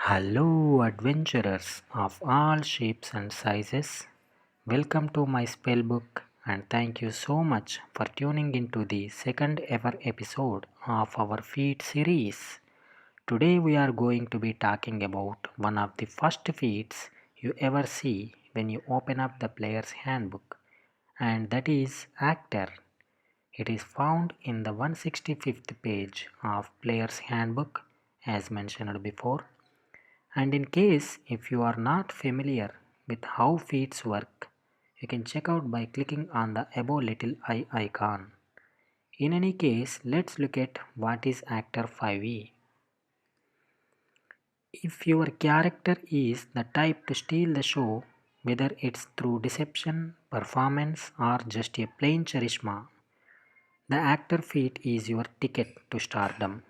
Hello, adventurers of all shapes and sizes. Welcome to my spellbook, and thank you so much for tuning into the second ever episode of our Feat series. Today, we are going to be talking about one of the first feats you ever see when you open up the player's handbook, and that is Actor. It is found in the 165th page of Player's Handbook, as mentioned before. And in case if you are not familiar with how feeds work, you can check out by clicking on the above little eye icon. In any case, let's look at what is Actor 5e. If your character is the type to steal the show, whether it's through deception, performance, or just a plain charisma, the Actor feat is your ticket to stardom.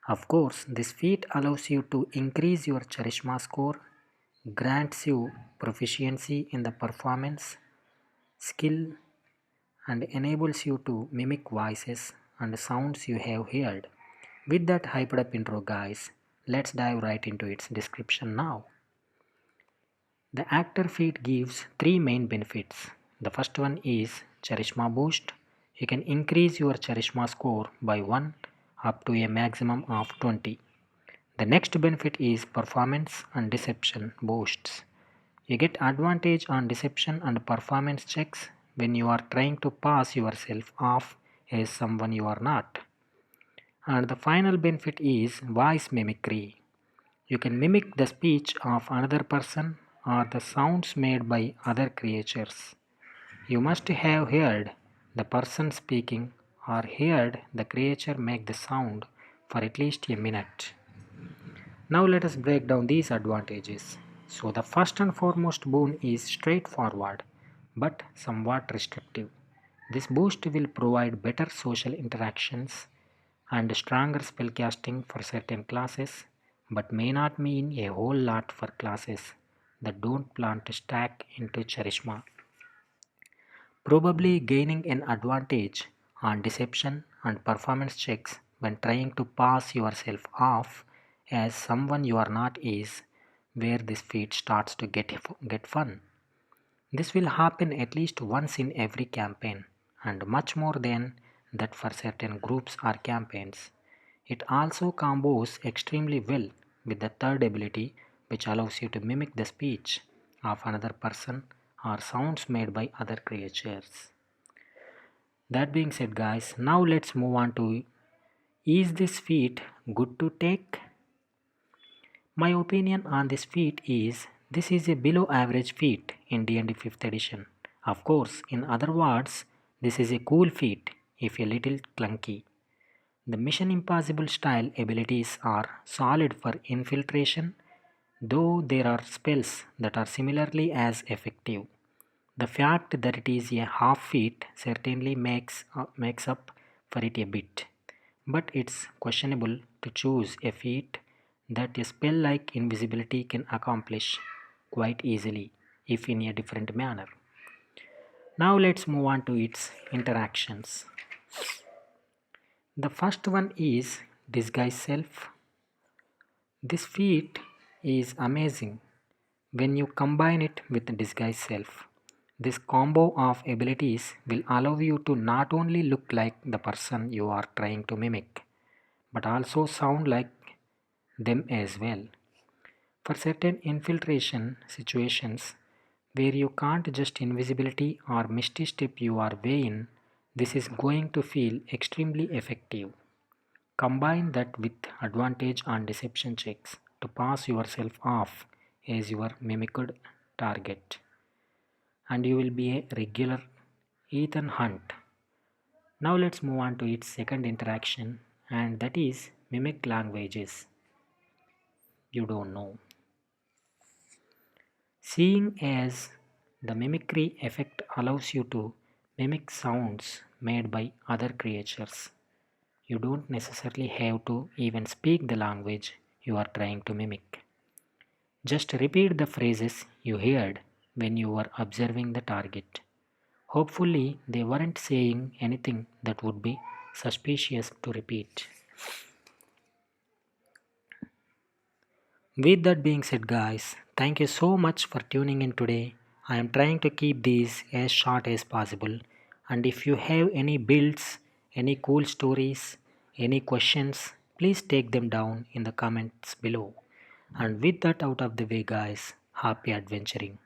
Of course, this feat allows you to increase your charisma score, grants you proficiency in the performance skill, and enables you to mimic voices and sounds you have heard. With that hyped up intro, guys, let's dive right into its description now. The actor feat gives three main benefits. The first one is charisma boost. You can increase your charisma score by 1 up to a maximum of 20. The next benefit is performance and deception boosts. You get advantage on deception and performance checks when you are trying to pass yourself off as someone you are not. And the final benefit is voice mimicry. You can mimic the speech of another person or the sounds made by other creatures. You must have heard the person speaking or heard the creature make the sound for at least a minute. Now let us break down these advantages. So the first and foremost boon is straightforward but somewhat restrictive. This boost will provide better social interactions and stronger spellcasting for certain classes, but may not mean a whole lot for classes that don't plan to stack into charisma. Probably gaining an advantage on deception and performance checks when trying to pass yourself off as someone you are not is where this feat starts to get fun. This will happen at least once in every campaign, and much more than that for certain groups or campaigns. It also combos extremely well with the third ability, which allows you to mimic the speech of another person or sounds made by other creatures. That being said, guys, now let's move on to, is this feat good to take? My opinion on this feat is this is a below average feat in D&D 5th edition. Of course, in other words, this is a cool feat if a little clunky. The Mission Impossible style abilities are solid for infiltration, though there are spells that are similarly as effective. The fact that it is a half feat certainly makes up for it a bit, but it's questionable to choose a feat that a spell like invisibility can accomplish quite easily, if in a different manner. Now let's move on to its interactions. The first one is Disguise Self. This feat is amazing when you combine it with Disguise Self. This combo of abilities will allow you to not only look like the person you are trying to mimic, but also sound like them as well. For certain infiltration situations where you can't just invisibility or misty step your way in, this is going to feel extremely effective. Combine that with advantage on deception checks to pass yourself off as your mimicked target, and you will be a regular Ethan Hunt. Now let's move on to its second interaction, and that is mimic languages you don't know. Seeing as the mimicry effect allows you to mimic sounds made by other creatures, you don't necessarily have to even speak the language you are trying to mimic. Just repeat the phrases you heard when you were observing the target. Hopefully, they weren't saying anything that would be suspicious to repeat. With that being said, guys, thank you so much for tuning in today. I am trying to keep these as short as possible. And if you have any builds, any cool stories, any questions, please take them down in the comments below. And with that out of the way, guys, happy adventuring.